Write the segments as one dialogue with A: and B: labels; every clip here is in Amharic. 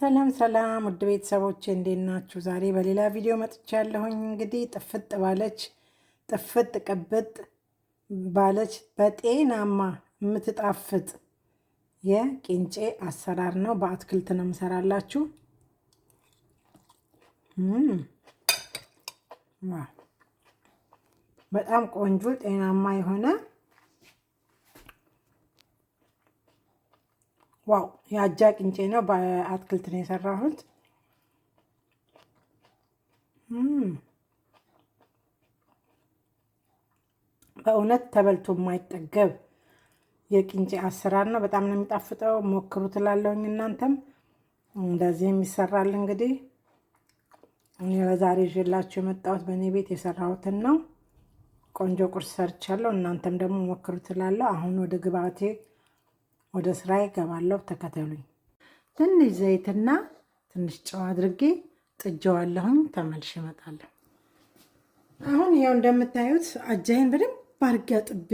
A: ሰላም ሰላም ውድ ቤተሰቦቼ እንዴት ናችሁ? ዛሬ በሌላ ቪዲዮ መጥቻለሁኝ። እንግዲህ ጥፍጥ ቅብጥ ባለች በጤናማ የምትጣፍጥ የቂንጬ አሰራር ነው። በአትክልት ነው የምሰራላችሁ። በጣም ቆንጆ ጤናማ የሆነ ዋው የአጃ ቂንጬ ነው። በአትክልት ነው የሰራሁት። በእውነት ተበልቶ የማይጠገብ የቂንጬ አሰራር ነው። በጣም ነው የሚጣፍጠው። ሞክሩት እላለሁኝ። እናንተም እንደዚህ የሚሰራል። እንግዲህ እኔ በዛሬ ይዤላችሁ የመጣሁት በእኔ ቤት የሰራሁትን ነው። ቆንጆ ቁርስ ሰርቻለሁ። እናንተም ደግሞ ሞክሩት እላለሁ። አሁን ወደ ግብአቴ ወደ ስራዬ እገባለሁ። ተከተሉኝ። ትንሽ ዘይትና ትንሽ ጨው አድርጌ ጥጄዋለሁኝ። ተመልሼ እመጣለሁ። አሁን ያው እንደምታዩት አጃዬን በደንብ አድርጌ አጥቤ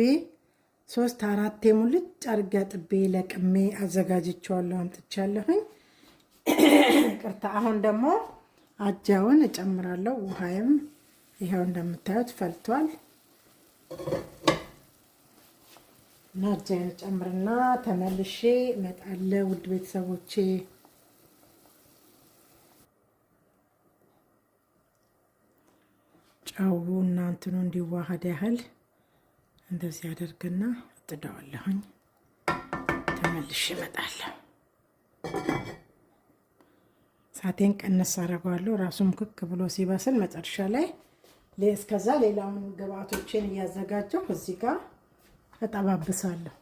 A: 3-4 ሙልጭ አድርጌ አጥቤ ለቅሜ አዘጋጅቼዋለሁ። አምጥቻለሁኝ። ቅርታ። አሁን ደግሞ አጃውን እጨምራለሁ። ውሃይም ይሄው እንደምታዩት ፈልቷል። አጃዬን ጨምርና ተመልሼ እመጣለሁ። ውድ ቤተሰቦቼ ጨው እና እንትኑ እንዲዋሃድ ያህል እንደዚህ አደርግና እጥደዋለሁኝ። ተመልሼ እመጣለሁ። ሳቴን ቀነስ አደርገዋለሁ። ራሱም ክክ ብሎ ሲበስል መጨረሻ ላይ እስከዛ ሌላውን ግብአቶችን እያዘጋጀሁ እዚህ ጋር እጠባብሳለሁ።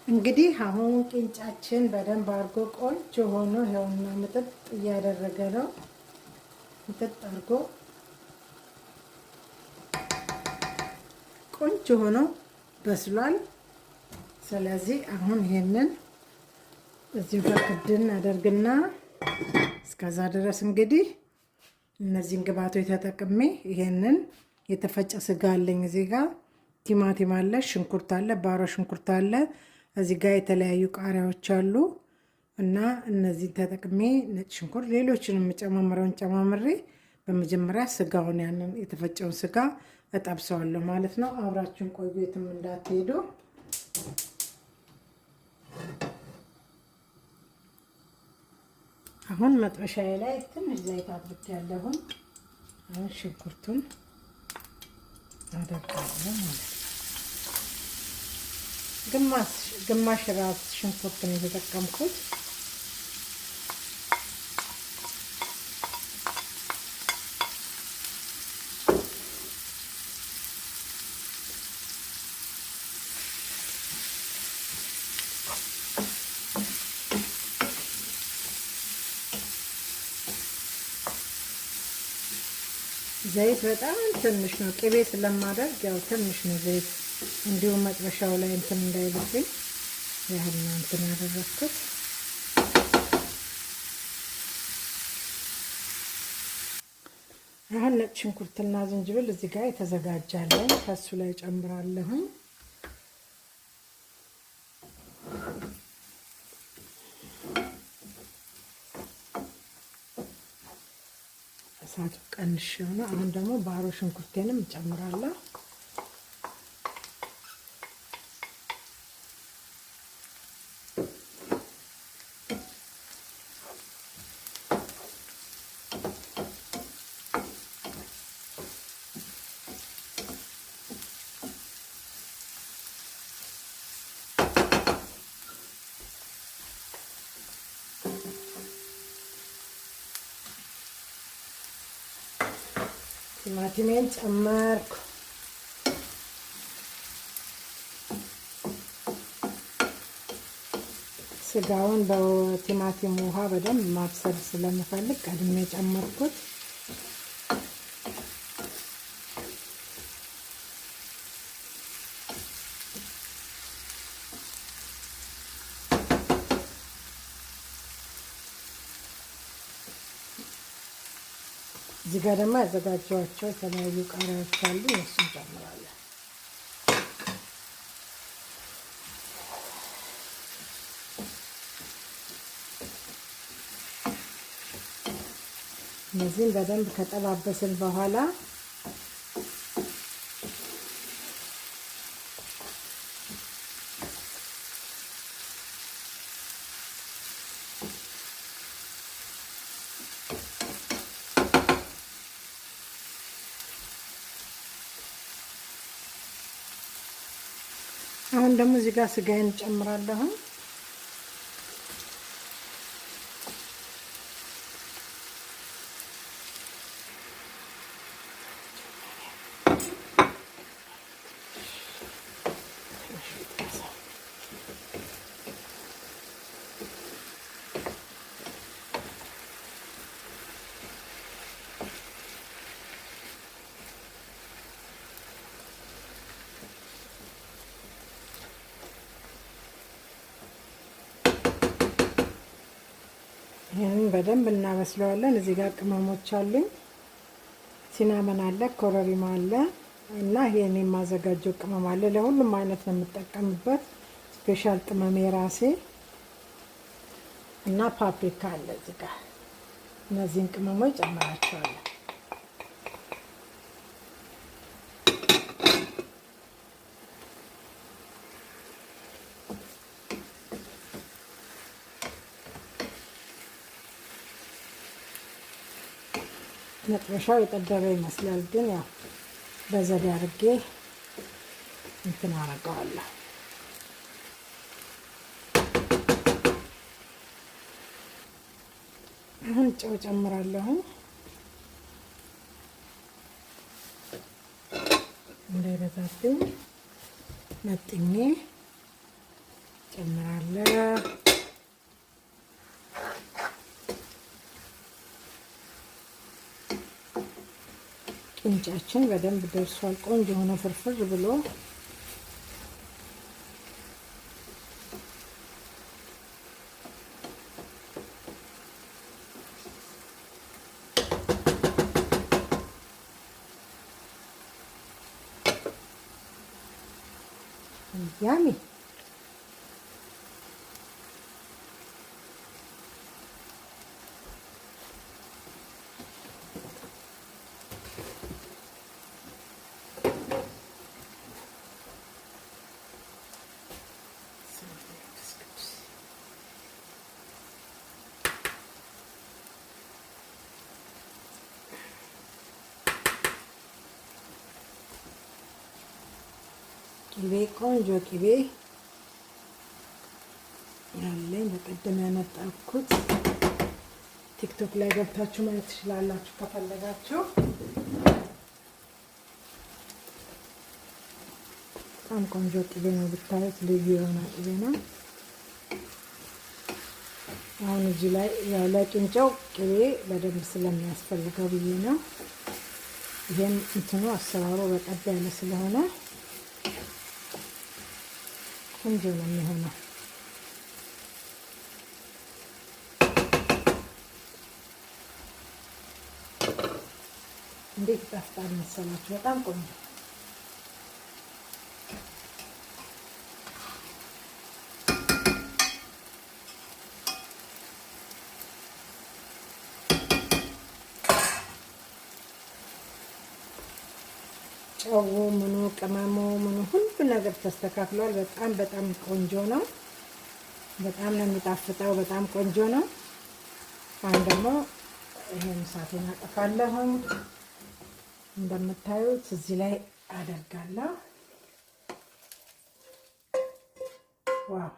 A: እንግዲህ አሁን ቂንጫችን በደንብ አድርጎ ቆንጆ ሆኖ ይኸውና ምጥጥ እያደረገ ነው። ምጥጥ አድርጎ ቆንጆ ሆኖ በስሏል። ስለዚህ አሁን ይሄንን እዚሁ ጋር ክድን አደርግና እስከዛ ድረስ እንግዲህ እነዚህን ግብአቶች ተጠቅሜ ይሄንን የተፈጨ ስጋ አለኝ። እዚህ ጋር ቲማቲም አለ፣ ሽንኩርት አለ፣ ባሮ ሽንኩርት አለ። እዚህ ጋር የተለያዩ ቃሪያዎች አሉ እና እነዚህን ተጠቅሜ ነጭ ሽንኩርት፣ ሌሎችንም የምጨማምረውን ጨማምሬ በመጀመሪያ ስጋውን ያንን የተፈጨውን ስጋ እጠብሰዋለሁ ማለት ነው። አብራችሁን ቆዩ፣ የትም እንዳትሄዱ። አሁን መጥበሻዬ ላይ ትንሽ ዘይት አድርጌያለሁ። አሁን ሽንኩርቱን አደርጋለሁ ማለት ነው። ግማሽ ራስ ሽንኩርት ነው የተጠቀምኩት። ዘይት በጣም ትንሽ ነው። ቅቤ ስለማደርግ ያው ትንሽ ነው ዘይት፣ እንዲሁም መጥበሻው ላይ እንትን እንዳይልብኝ ያህል ነው እንትን ያደረኩት። አሁን ነጭ ሽንኩርትና ዝንጅብል እዚህ ጋር የተዘጋጃለሁ። ከሱ ላይ ጨምራለሁኝ። እሳቱ ቀንሼው ነው። አሁን ደግሞ ባሮ ሽንኩርቴንም እጨምራለሁ። ቲማቲሜን ጨመርኩ። ስጋውን በቲማቲም ውሃ በደንብ ማብሰል ስለምፈልግ ቀድሜ ጨመርኩት። እዚህ ጋር ደግሞ ያዘጋጀኋቸው የተለያዩ ቃሪያዎች አሉ። እሱን ጨምራለሁ። እነዚህን በደንብ ከጠባበስን በኋላ አሁን ደግሞ እዚህ ጋር ስጋዬን ጨምራለሁ። ይሄንን በደንብ እናበስለዋለን። እዚህ ጋር ቅመሞች አሉኝ። ሲናመን አለ፣ ኮረሪማ አለ እና ይሄን የማዘጋጀው ቅመም አለ። ለሁሉም አይነት ነው የምጠቀምበት። ስፔሻል ቅመም የራሴ እና ፓፕሪካ አለ እዚህ ጋር። እነዚህን ቅመሞች ጨምራቸዋለሁ። መጥበሻው የጠበበ ይመስላል፣ ግን ያው በዘዴ አድርጌ እንትን አደርገዋለሁ። አሁን ጨው ጨምራለሁ። እንዳይበዛብኝ መጥኜ ጨምራለሁ። ቅንጫችን በደንብ ደርሷል። ቆንጆ የሆነ ፍርፍር ብሎ ያሚ ቅቤ ቆንጆ ቅቤ ያለኝ በቀደም ያመጣኩት ቲክቶክ ላይ ገብታችሁ ማየት ትችላላችሁ ከፈለጋችሁ። በጣም ቆንጆ ቅቤ ነው፣ ብታዩት ልዩ የሆነ ቅቤ ነው። አሁን እዚህ ላይ ያለ ቅንጫው ቅቤ በደንብ ስለሚያስፈልገው ብዬ ነው። ይሄን እንትኑ አሰራሩ በቀዳ ያለ ስለሆነ ቆንጆ ነው የሚሆነው። እንዴት ይጣፍጣል መሰላችሁ! በጣም ቆንጆ። ጨው ምኑ ቅመሙ ምኑ ሁሉ ነገር ተስተካክሏል። በጣም ቆንጆ ነው። በጣም ነው የሚጣፍጠው። በጣም ቆንጆ ነው። አሁን ደግሞ ይሄን እሳቴን አጠፋለሁ። እንደምታዩት እዚህ ላይ አደርጋለሁ። ዋው!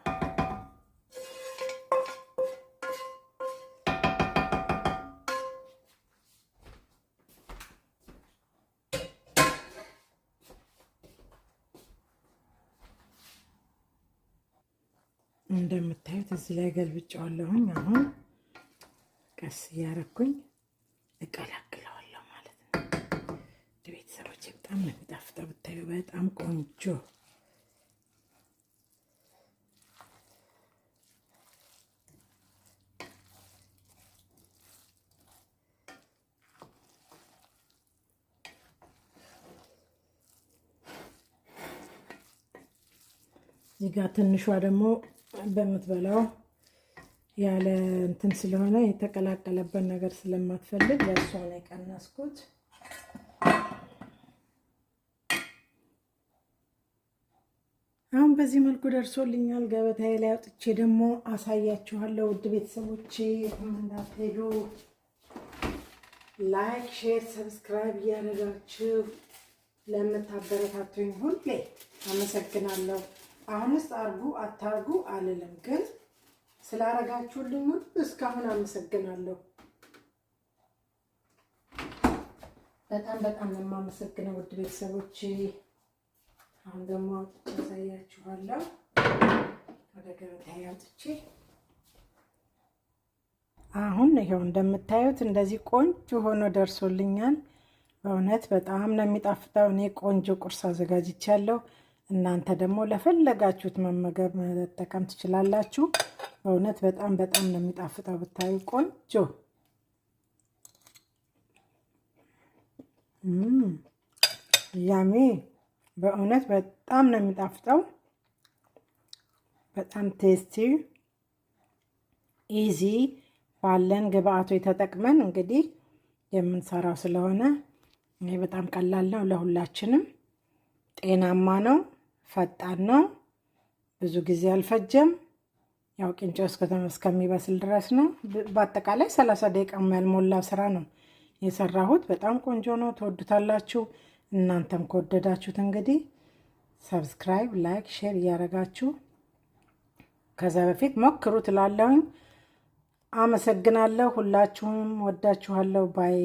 A: እንደምታዩት እዚህ ላይ ገልብጫዋለሁኝ። አሁን ቀስ እያረኩኝ እቀላቅለዋለሁ ማለት ነው። ቤተሰቦቼ በጣም ነው የሚጣፍጠው። ብታዩ በጣም ቆንጆ እዚህ ጋር ትንሿ ደግሞ በምትበላው ያለ እንትን ስለሆነ የተቀላቀለበት ነገር ስለማትፈልግ በእሷ ነው የቀነስኩት። አሁን በዚህ መልኩ ደርሶልኛል። ገበታዬ ላይ አውጥቼ ደግሞ አሳያችኋለሁ። ውድ ቤተሰቦቼ እንዳትሄዱ፣ ላይክ፣ ሼር፣ ሰብስክራይብ እያደረጋችሁ ለምታበረታቱኝ ሁሌ አመሰግናለሁ። አሁንስ አርጉ አታርጉ አልልም፣ ግን ስላረጋችሁልኝ ሁሉ እስካሁን አመሰግናለሁ። በጣም በጣም ነው የማመሰግነው ውድ ቤተሰቦቼ። አሁን ደግሞ አውጥቼ አሳያችኋለሁ። ወደ ገበታዬ አውጥቼ አሁን ይሄው እንደምታዩት እንደዚህ ቆንጆ ሆኖ ደርሶልኛል። በእውነት በጣም ነው የሚጣፍጠው። እኔ ቆንጆ ቁርስ አዘጋጅቻለሁ። እናንተ ደግሞ ለፈለጋችሁት መመገብ መጠቀም ትችላላችሁ። በእውነት በጣም በጣም ነው የሚጣፍጠው። ብታዩ ቆንጆ ያሚ በእውነት በጣም ነው የሚጣፍጠው። በጣም ቴስቲ ኢዚ ባለን ግብአቶች ተጠቅመን እንግዲህ የምንሰራው ስለሆነ ይሄ በጣም ቀላል ነው። ለሁላችንም ጤናማ ነው፣ ፈጣን ነው፣ ብዙ ጊዜ አልፈጀም። ያው ቂንጬው እስከሚበስል ድረስ ነው። በአጠቃላይ 30 ደቂቃ ያልሞላ ስራ ነው የሰራሁት። በጣም ቆንጆ ነው፣ ትወዱታላችሁ። እናንተም ከወደዳችሁት እንግዲህ ሰብስክራይብ፣ ላይክ፣ ሼር እያደረጋችሁ ከዛ በፊት ሞክሩ ትላለሁኝ። አመሰግናለሁ። ሁላችሁም ወዳችኋለሁ። ባይ